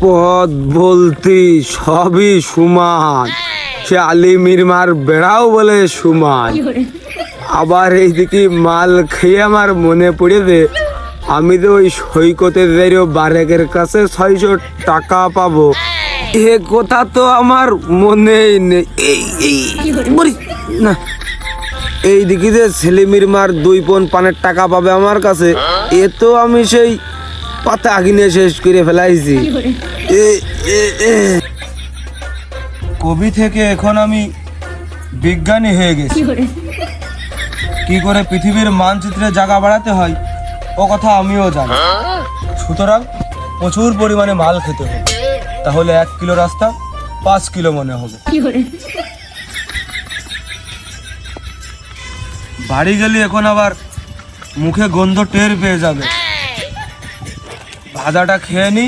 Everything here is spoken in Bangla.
পথ বলতে সবই সমান, সে আলী মিরমার বেড়াও বলে সমান। আবার এইদিকে মাল খেয়ে আমার মনে পড়েছে আমি তো ওই সৈকতে যাইও বারেকের কাছে 600 টাকা পাবো। এ কথা তো আমার মনেই নেই। না, এইদিকে যে ছেলে মিরমার 2 পন পানের টাকা পাবে আমার কাছে, এ তো আমি সেই পাতা আগিনে শেষ করে ফেলাইছি। কবি থেকে এখন আমি বিজ্ঞানী হয়ে গেছি। কি করে পৃথিবীর মানচিত্রে জায়গা বাড়াতে হয় ও কথা আমিও জানি। সুতরাং প্রচুর পরিমাণে মাল খেতে হবে, তাহলে 1 কিলো রাস্তা 5 কিলো মনে হবে। বাড়ি গেলে এখন আবার মুখে গন্ধ টের পেয়ে যাবে। ভাজাটা খেয়ে নি,